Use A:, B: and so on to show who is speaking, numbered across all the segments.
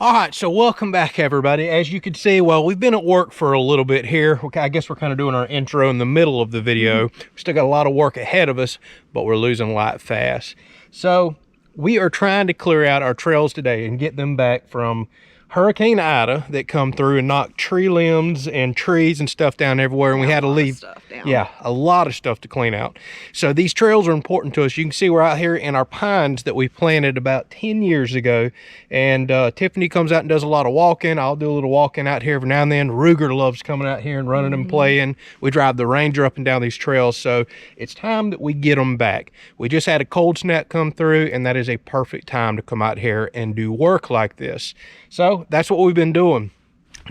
A: All right, so welcome back, everybody. As you can see, well, we've been at work for a little bit here. I guess we're kind of doing our intro in the middle of the video. We still got a lot of work ahead of us, but we're losing light fast. So we are trying to clear out our trails today and get them back from Hurricane Ida that come through and knocked tree limbs and trees and stuff down everywhere, and we had to leave a lot of stuff to clean out. So these trails are important to us. You can see we're out here in our pines that we planted about 10 years ago, and Tiffany comes out and does a lot of walking. I'll do a little walking out here every now and then. Ruger loves coming out here and running and playing. We drive the Ranger up and down these trails, so it's time that we get them back. We just had a cold snap come through, and that is a perfect time to come out here and do work like this. So that's what we've been doing.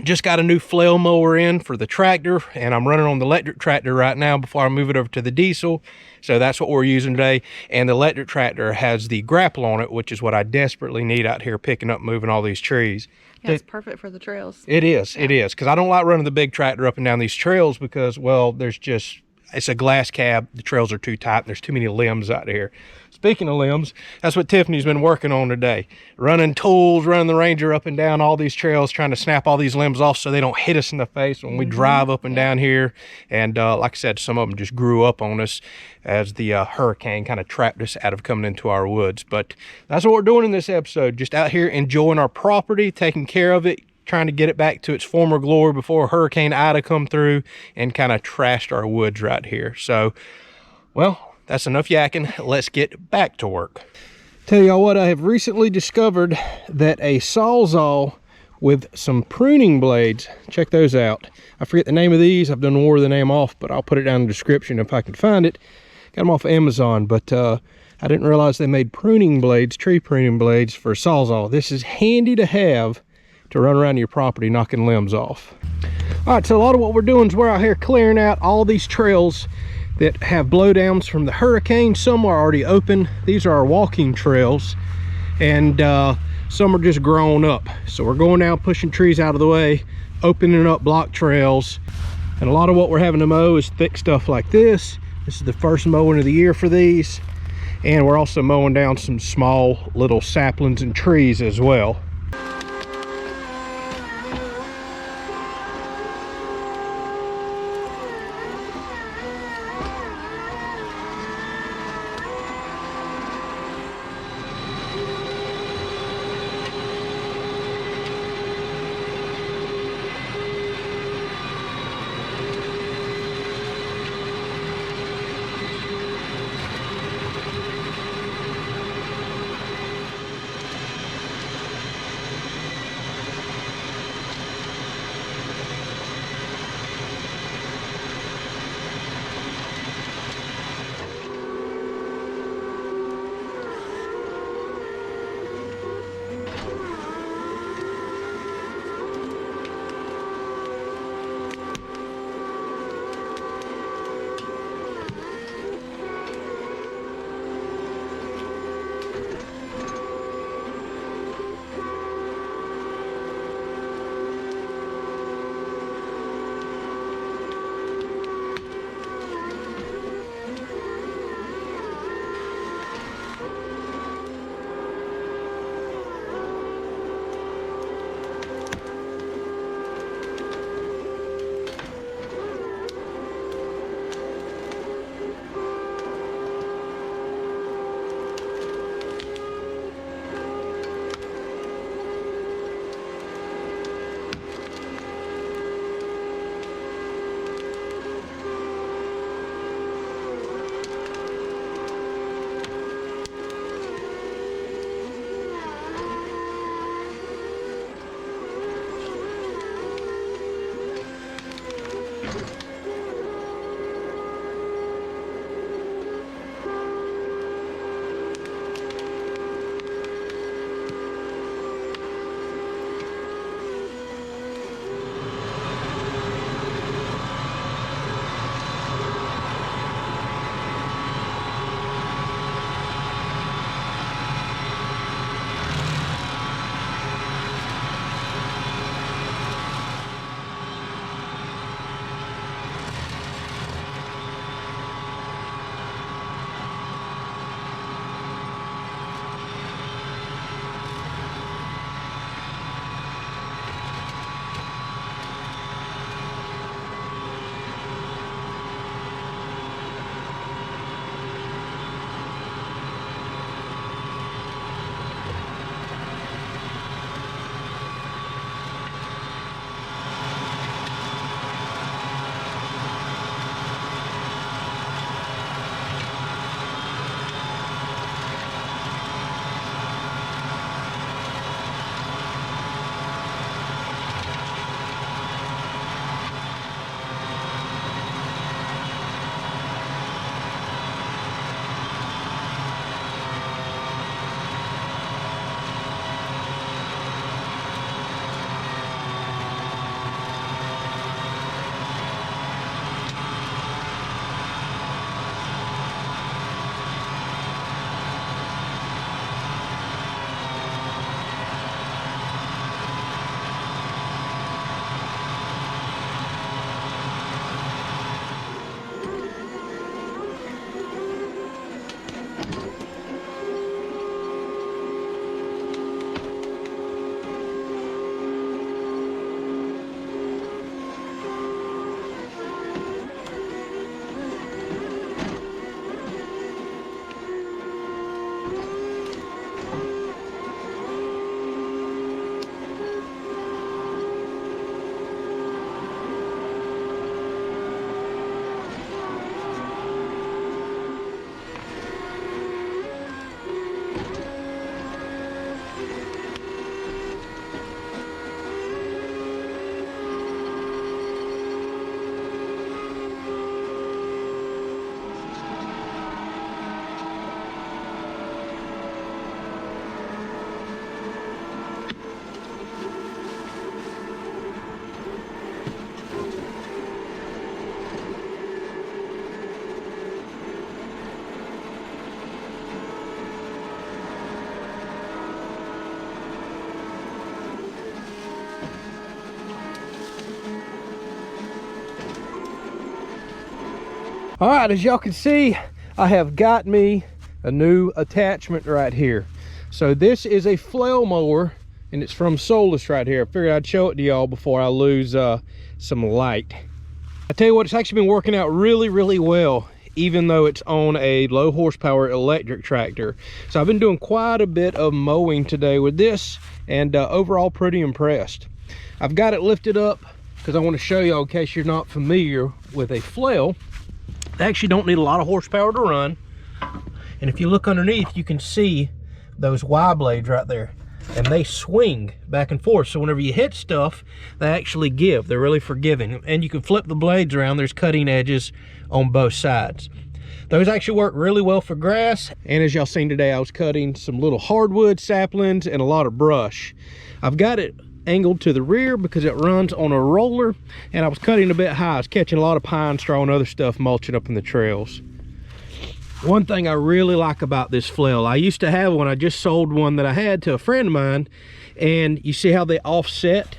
A: Just got a new flail mower in for the tractor, and I'm running on the electric tractor right now before I move it over to the diesel. So that's what we're using today. And the electric tractor has the grapple on it, which is what I desperately need out here picking up, moving all these trees.
B: Yeah, it's perfect for the trails.
A: It is, yeah. It is, because I don't like running the big tractor up and down these trails because, well, it's a glass cab. The trails are too tight. There's too many limbs out here. Speaking of limbs, that's what Tiffany's been working on today. Running tools, running the Ranger up and down all these trails, trying to snap all these limbs off so they don't hit us in the face when we drive up and down here. And like I said, some of them just grew up on us as the hurricane kind of trapped us out of coming into our woods. But that's what we're doing in this episode. Just out here enjoying our property, taking care of it, trying to get it back to its former glory before Hurricane Ida come through and kind of trashed our woods right here. So, well, that's enough yakking. Let's get back to work. Tell y'all what, I have recently discovered that a sawzall with some pruning blades, check those out. I forget the name of these. I've done wore the name off, but I'll put it down in the description if I can find it. Got them off of Amazon, but I didn't realize they made pruning blades, tree pruning blades for a sawzall. This is handy to have to run around your property knocking limbs off. All right, so a lot of what we're doing is we're out here clearing out all these trails that have blowdowns from the hurricane. Some are already open. These are our walking trails, and some are just grown up. So we're going down, pushing trees out of the way, opening up block trails. And a lot of what we're having to mow is thick stuff like this. This is the first mowing of the year for these. And we're also mowing down some small little saplings and trees as well. All right, as y'all can see, I have got me a new attachment right here. So this is a flail mower, and it's from Solis right here. I figured I'd show it to y'all before I lose some light. I tell you what, it's actually been working out really, really well, even though it's on a low horsepower electric tractor. So I've been doing quite a bit of mowing today with this, and overall pretty impressed. I've got it lifted up because I want to show y'all, in case you're not familiar with a flail. They actually don't need a lot of horsepower to run. And if you look underneath, you can see those Y blades right there. And they swing back and forth. So whenever you hit stuff, they actually give. They're really forgiving. And you can flip the blades around. There's cutting edges on both sides. Those actually work really well for grass. And as y'all seen today, I was cutting some little hardwood saplings and a lot of brush. I've got it angled to the rear because it runs on a roller, and I was cutting a bit high. I was catching a lot of pine straw and other stuff mulching up in the trails. One thing I really like about this flail, I used to have one, I just sold one that I had to a friend of mine, and you see how they offset?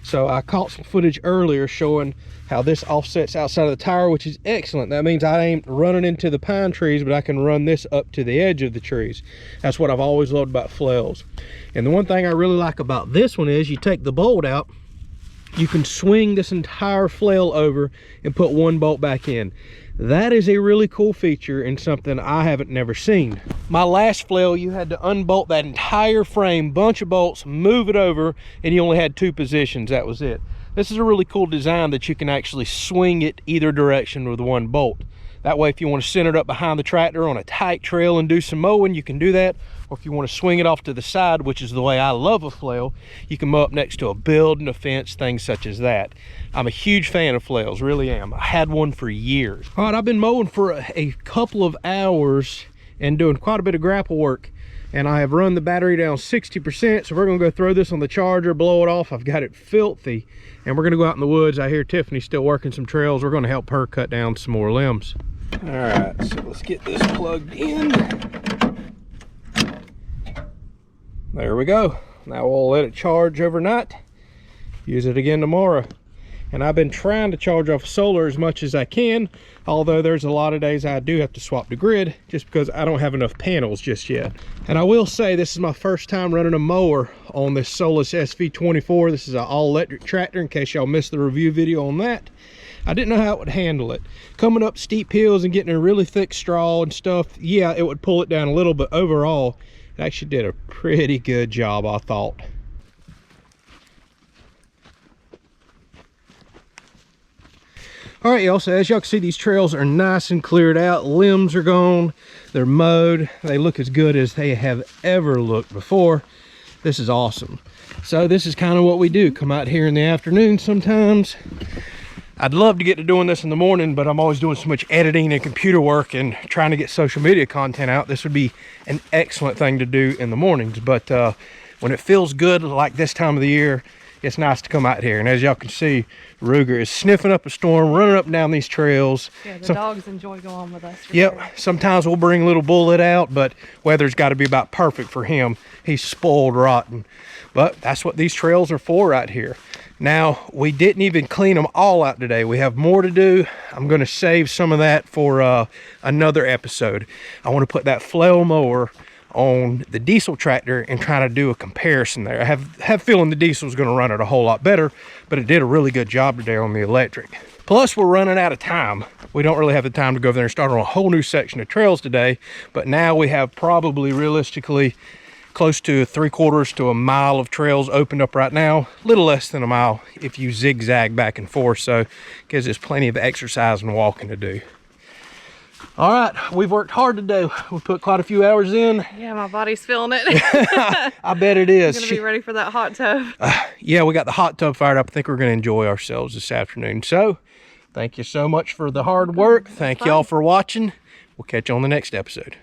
A: So I caught some footage earlier showing how this offsets outside of the tire, which is excellent. That means I ain't running into the pine trees, but I can run this up to the edge of the trees. That's what I've always loved about flails. And the one thing I really like about this one is you take the bolt out, you can swing this entire flail over and put one bolt back in. That is a really cool feature and something I haven't never seen. My last flail, you had to unbolt that entire frame, bunch of bolts, move it over, and you only had 2 positions. That was it. This is a really cool design that you can actually swing it either direction with one bolt. That way, if you want to center it up behind the tractor on a tight trail and do some mowing, you can do that. Or if you want to swing it off to the side, which is the way I love a flail, you can mow up next to a building, a fence, things such as that. I'm a huge fan of flails, really am. I had one for years. All right, I've been mowing for a couple of hours and doing quite a bit of grapple work. And I have run the battery down 60%, so we're gonna go throw this on the charger, blow it off. I've got it filthy, and we're gonna go out in the woods. I hear Tiffany's still working some trails. We're gonna help her cut down some more limbs. All right, so let's get this plugged in. There we go. Now we'll let it charge overnight, use it again tomorrow. And I've been trying to charge off solar as much as I can, although there's a lot of days I do have to swap the grid just because I don't have enough panels just yet. And I will say this is my first time running a mower on this Solis SV24. This is an all-electric tractor, in case y'all missed the review video on that. I didn't know how it would handle it. Coming up steep hills and getting a really thick straw and stuff, yeah, it would pull it down a little, but overall, it actually did a pretty good job, I thought. All right, y'all, so as y'all can see, these trails are nice and cleared out. Limbs are gone, they're mowed. They look as good as they have ever looked before. This is awesome. So this is kind of what we do, come out here in the afternoon sometimes. I'd love to get to doing this in the morning, but I'm always doing so much editing and computer work and trying to get social media content out. This would be an excellent thing to do in the mornings, but when it feels good like this time of the year, it's nice to come out here. And as y'all can see, Ruger is sniffing up a storm, running up and down these trails.
B: Yeah, the dogs enjoy going with us.
A: Yep,
B: sure.
A: Sometimes we'll bring little Bullet out, but weather's got to be about perfect for him. He's spoiled rotten. But that's what these trails are for right here. Now, we didn't even clean them all out today. We have more to do. I'm going to save some of that for another episode. I want to put that flail mower on the diesel tractor and try to do a comparison there. I have a feeling the diesel is going to run it a whole lot better, but it did a really good job today on the electric. Plus, we're running out of time. We don't really have the time to go over there and start on a whole new section of trails today, but now we have probably realistically close to 3/4 to a mile of trails opened up right now. A little less than a mile if you zigzag back and forth, so gives us plenty of exercise and walking to do. All right, we've worked hard today. We put quite a few hours in.
B: Yeah, my body's feeling it.
A: I bet it is.
B: I'm gonna be ready for that hot tub.
A: Yeah, we got the hot tub fired up. I think we're gonna enjoy ourselves this afternoon. So, thank you so much for the hard work. Thank y'all for watching. We'll catch you on the next episode.